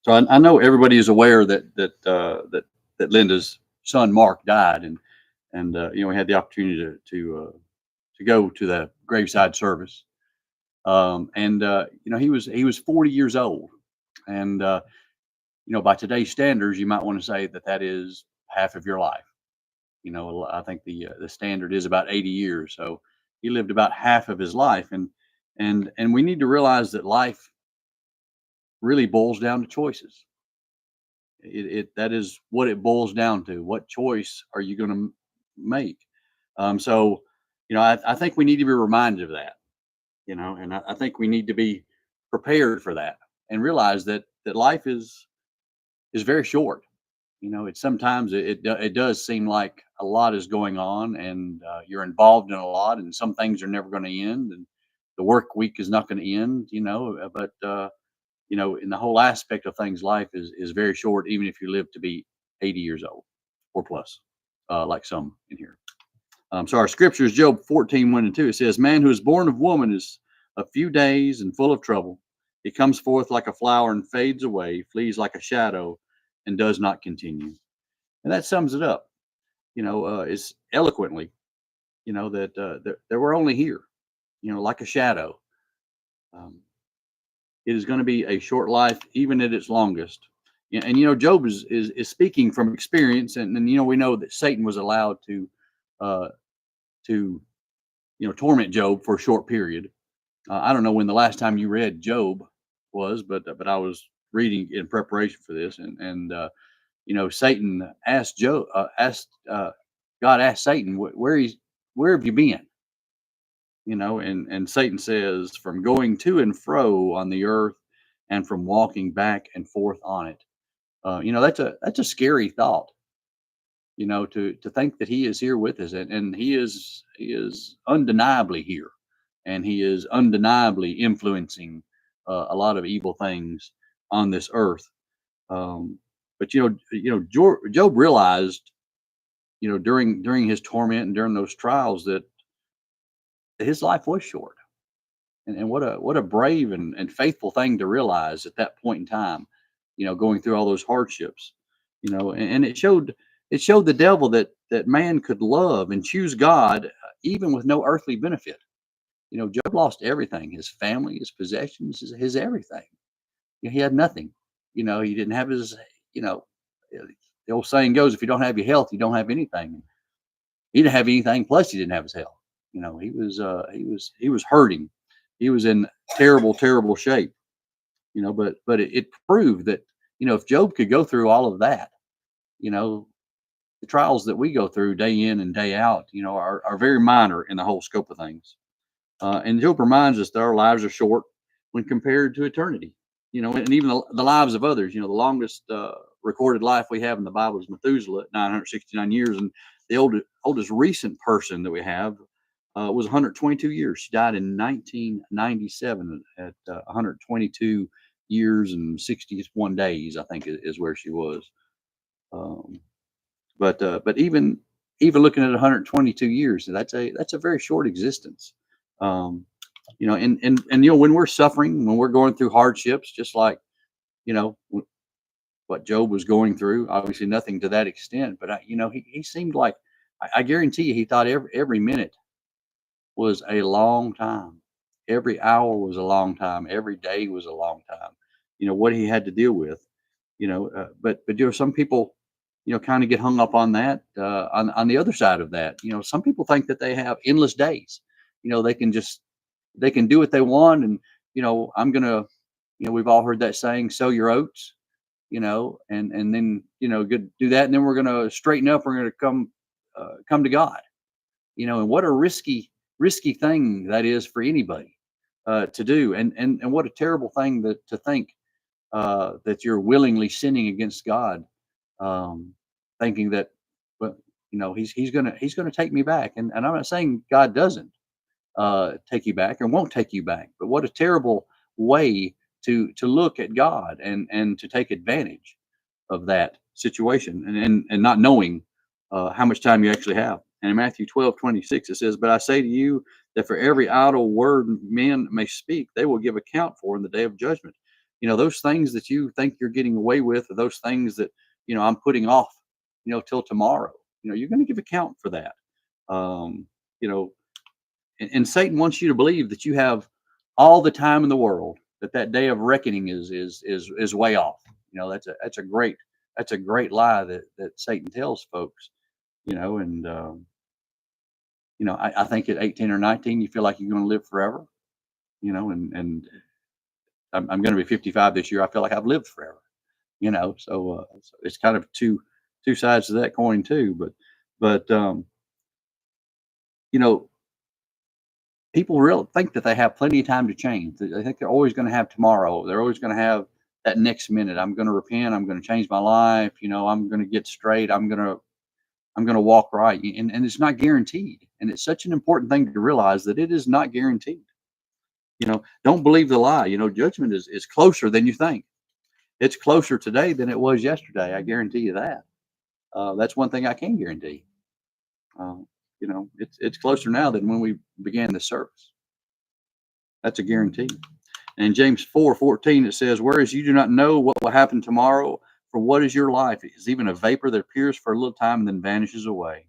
So I know everybody is aware that Linda's son Mark died, and we had the opportunity to go to the graveside service. And he was 40 years old, and by today's standards, you might want to say that is half of your life. I think the standard is about 80 years, so he lived about half of his life, and we need to realize that life really boils down to choices. That is what it boils down to. What choice are you going to make? So, I think we need to be reminded of that. And I think we need to be prepared for that and realize that life is very short. It's sometimes it does seem like a lot is going on, and you're involved in a lot, and some things are never going to end, and the work week is not going to end. But in the whole aspect of things, life is very short, even if you live to be 80 years old or plus, like some in here. So our scripture is Job 14:1 and 2. It says, "Man who is born of woman is a few days and full of trouble. He comes forth like a flower and fades away, flees like a shadow and does not continue." And that sums it up. It's eloquently. That we're only here. Like a shadow. Um, It is going to be a short life, even at its longest. And Job is speaking from experience, and we know that Satan was allowed uh, to torment Job for a short period. I don't know when the last time you read Job was, but I was reading in preparation for this, and Satan asked Job, God asked Satan, where have you been? And Satan says, from going to and fro on the earth, and from walking back and forth on it. That's a scary thought. To think that he is here with us, and he is undeniably here, and he is undeniably influencing a lot of evil things on this earth. But Job realized, during his torment and during those trials, that his life was short. And what a brave and faithful thing to realize at that point in time, going through all those hardships, and it showed the devil that man could love and choose God, even with no earthly benefit. Job lost everything: his family, his possessions, his everything. He had nothing. He didn't have his. You know, the old saying goes, if you don't have your health, you don't have anything. He didn't have anything. Plus, he didn't have his health. He was hurting. He was in terrible, terrible shape. But it proved that if Job could go through all of that, you know, the trials that we go through day in and day out, are very minor in the whole scope of things. And Job reminds us that our lives are short when compared to eternity. And even the lives of others. The longest recorded life we have in the Bible is Methuselah at 969 years, and the oldest recent person that we have was 122 years. She died in 1997 at 122 years and 61 days, I think, is where she was. Um, but even looking at 122 years, that's a very short existence. Um, and when we're suffering, when we're going through hardships, just like what Job was going through, obviously nothing to that extent, but he seemed like, I guarantee you, he thought every minute was a long time. Every hour was a long time. Every day was a long time. What he had to deal with. But some people, kind of get hung up on that. On the other side of that, some people think that they have endless days. They can just they can do what they want. And, I'm going to, we've all heard that saying, sow your oats, and then, do that. And then we're going to straighten up. We're going to come to God, and what a risky thing that is for anybody to do. And what a terrible thing to think that you're willingly sinning against God, thinking that, well, he's gonna take me back. And I'm not saying God doesn't take you back or won't take you back, but what a terrible way to look at God and to take advantage of that situation, and not knowing how much time you actually have. And in Matthew 12:26, it says, "But I say to you that for every idle word men may speak, they will give account for in the day of judgment." Those things that you think you're getting away with, or those things that, I'm putting off, till tomorrow, you're going to give account for that. Um, you know, and Satan wants you to believe that you have all the time in the world, that day of reckoning is way off. That's a great lie that Satan tells folks. And I think at 18 or 19 you feel like you're going to live forever. And I'm going to be 55 this year. I feel like I've lived forever. So it's kind of two sides to that coin too. But you know people really think that they have plenty of time to change. They think they're always going to have tomorrow. They're always going to have that next minute. I'm going to repent. I'm going to change my life. I'm going to get straight. I'm going to walk right. And it's not guaranteed. And it's such an important thing to realize that it is not guaranteed. Don't believe the lie. Judgment is closer than you think. It's closer today than it was yesterday. I guarantee you that. That's one thing I can guarantee. Uh, it's closer now than when we began the service. That's a guarantee. And in James 4:14, it says, "Whereas you do not know what will happen tomorrow, for what is your life? It is even a vapor that appears for a little time and then vanishes away."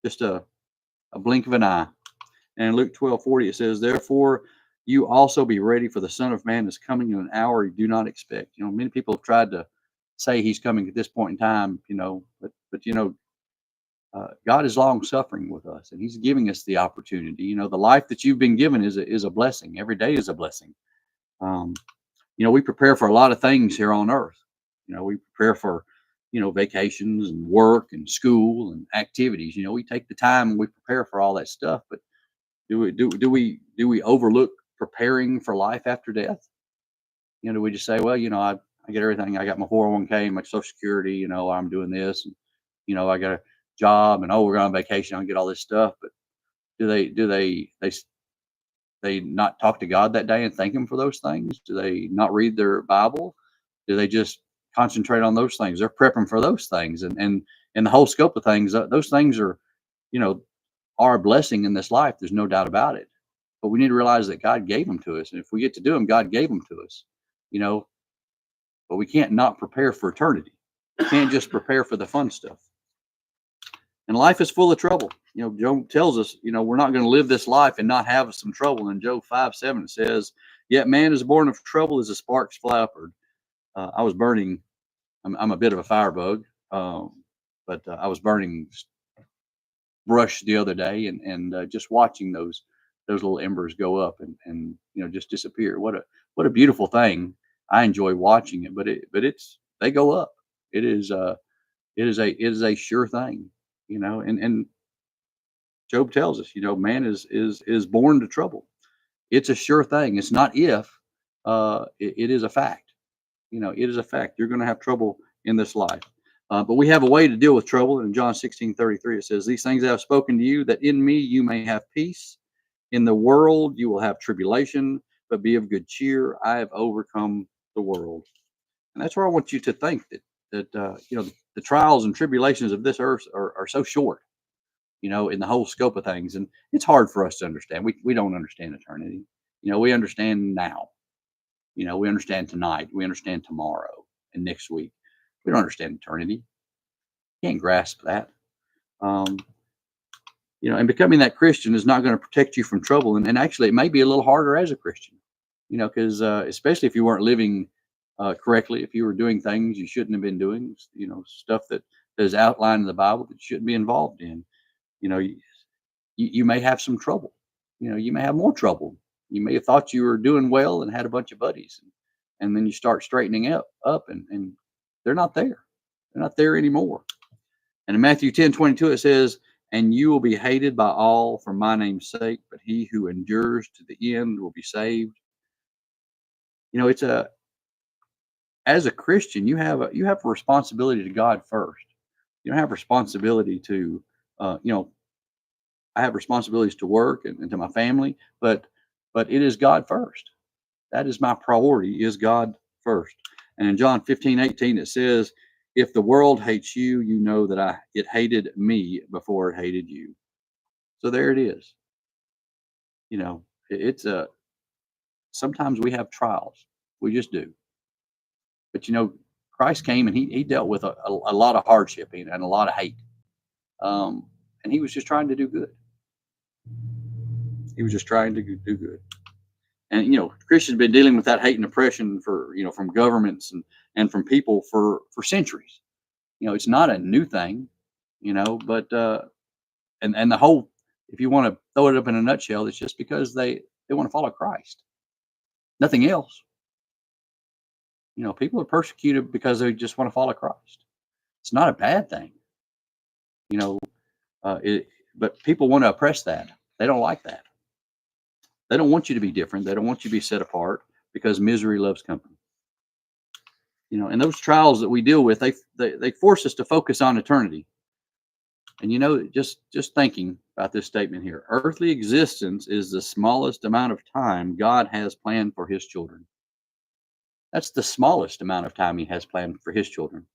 Just a blink of an eye. And in Luke 12:40, it says, "Therefore you also be ready, for the Son of Man is coming in an hour you do not expect." Many people have tried to say he's coming at this point in time, but God is long suffering with us, and He's giving us the opportunity. The life that you've been given is a blessing. Every day is a blessing. Um, we prepare for a lot of things here on earth. We prepare for, vacations and work and school and activities. We take the time and we prepare for all that stuff. But do we overlook preparing for life after death? Do we just say, well, I get everything. I got my 401k, my Social Security. I'm doing this, and I got a job, and we're going on vacation. I get all this stuff. But do they not talk to God that day and thank Him for those things? Do they not read their Bible? Do they just concentrate on those things? They're prepping for those things, and in the whole scope of things, those things are, you know, are a blessing in this life. There's no doubt about it. But we need to realize that God gave them to us, and if we get to do them, God gave them to us. You know, but we can't not prepare for eternity. We can't just prepare for the fun stuff. And life is full of trouble. Job tells us, we're not going to live this life and not have some trouble. In Job 5:7, it says, "Yet man is born of trouble as the sparks fly upward." I was burning. I'm a bit of a firebug, but I was burning brush the other day, and just watching those little embers go up and just disappear. What a beautiful thing. I enjoy watching it, but they go up. It is a sure thing, and Job tells us, man is born to trouble. It's a sure thing. It's not if, it is a fact. It is a fact. You're going to have trouble in this life. But we have a way to deal with trouble. In John 16:33, it says, "These things I have spoken to you, that in me you may have peace. In the world you will have tribulation, but be of good cheer. I have overcome the world." And that's where I want you to think that the trials and tribulations of this earth are so short, in the whole scope of things. And it's hard for us to understand. We don't understand eternity. We understand now. We understand tonight. We understand tomorrow and next week. We don't understand eternity. Can't grasp that. Um, and becoming that Christian is not going to protect you from trouble. And actually, it may be a little harder as a Christian, because especially if you weren't living correctly, if you were doing things you shouldn't have been doing, stuff that is outlined in the Bible that you shouldn't be involved in, you may have some trouble. You may have more trouble. You may have thought you were doing well and had a bunch of buddies, and then you start straightening up, and they're not there. They're not there anymore. And in Matthew 10:22, it says, "And you will be hated by all for my name's sake, but he who endures to the end will be saved." It's as a Christian, you have a responsibility to God first. You don't have responsibility to, I have responsibilities to work and to my family, but it is God first. That is my priority, is God first. And in John 15:18, it says, "If the world hates you, you know that it hated me before it hated you." So there it is. It's a sometimes we have trials. We just do. But Christ came and he dealt with a lot of hardship and a lot of hate. And he was just trying to do good. He was just trying to do good. And Christians have been dealing with that hate and oppression from governments and from people for centuries. It's not a new thing, but and the whole, if you want to throw it up in a nutshell, it's just because they want to follow Christ. Nothing else. People are persecuted because they just want to follow Christ. It's not a bad thing. you know, but people want to oppress that. They don't like that. They don't want you to be different. They don't want you to be set apart, because misery loves company. And those trials that we deal with, they force us to focus on eternity. And just thinking about this statement here, earthly existence is the smallest amount of time God has planned for his children. That's the smallest amount of time he has planned for his children.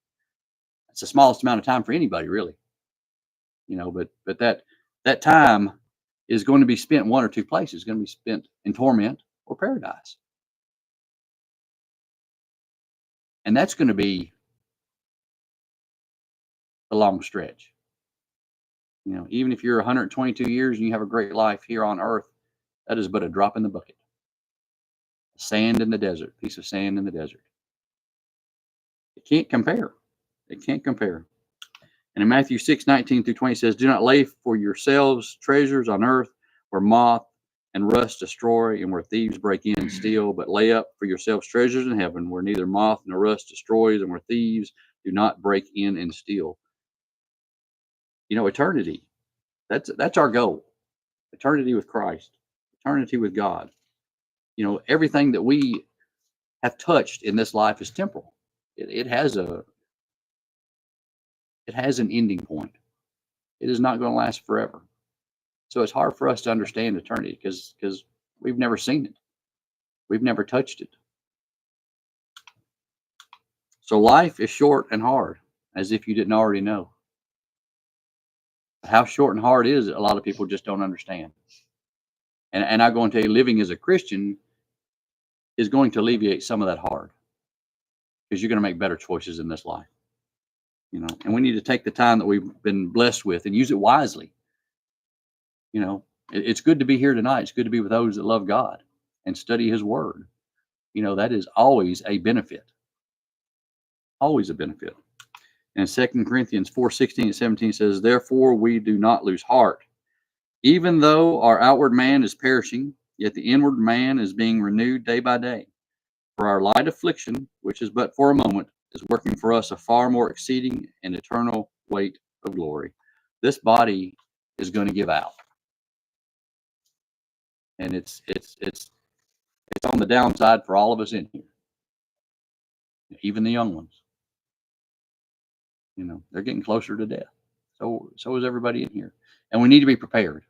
It's the smallest amount of time for anybody, really. But that time is going to be spent one or two places. It's going to be spent in torment or paradise. And that's going to be a long stretch. Even if you're 122 years and you have a great life here on earth, that is but a drop in the bucket. Sand in the desert, piece of sand in the desert. It can't compare. It can't compare. And in Matthew 6:19-20 says, "Do not lay for yourselves treasures on earth, where moth and rust destroy, and where thieves break in and steal, but lay up for yourselves treasures in heaven, where neither moth nor rust destroys, and where thieves do not break in and steal." Eternity. That's our goal. Eternity with Christ. Eternity with God. Everything that we have touched in this life is temporal. It has an ending point. It is not going to last forever. So it's hard for us to understand eternity because we've never seen it. We've never touched it. So life is short and hard, as if you didn't already know. How short and hard is it? A lot of people just don't understand. And I'm going to tell you, living as a Christian is going to alleviate some of that hard, because you're going to make better choices in this life. And we need to take the time that we've been blessed with and use it wisely. It's good to be here tonight. It's good to be with those that love God and study his word. That is always a benefit. Always a benefit. And 2 Corinthians 4:16-17 says, "Therefore we do not lose heart. Even though our outward man is perishing, yet the inward man is being renewed day by day. For our light affliction, which is but for a moment, is working for us a far more exceeding and eternal weight of glory." This body is going to give out. And it's on the downside for all of us in here. Even the young ones. They're getting closer to death. So is everybody in here. And we need to be prepared.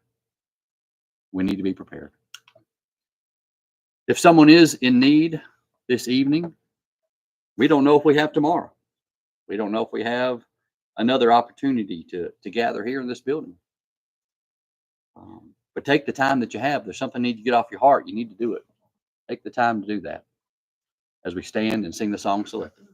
We need to be prepared. If someone is in need this evening, we don't know if we have tomorrow. We don't know if we have another opportunity to gather here in this building. But take the time that you have. There's something need to get off your heart. You need to do it. Take the time to do that as we stand and sing the song selected.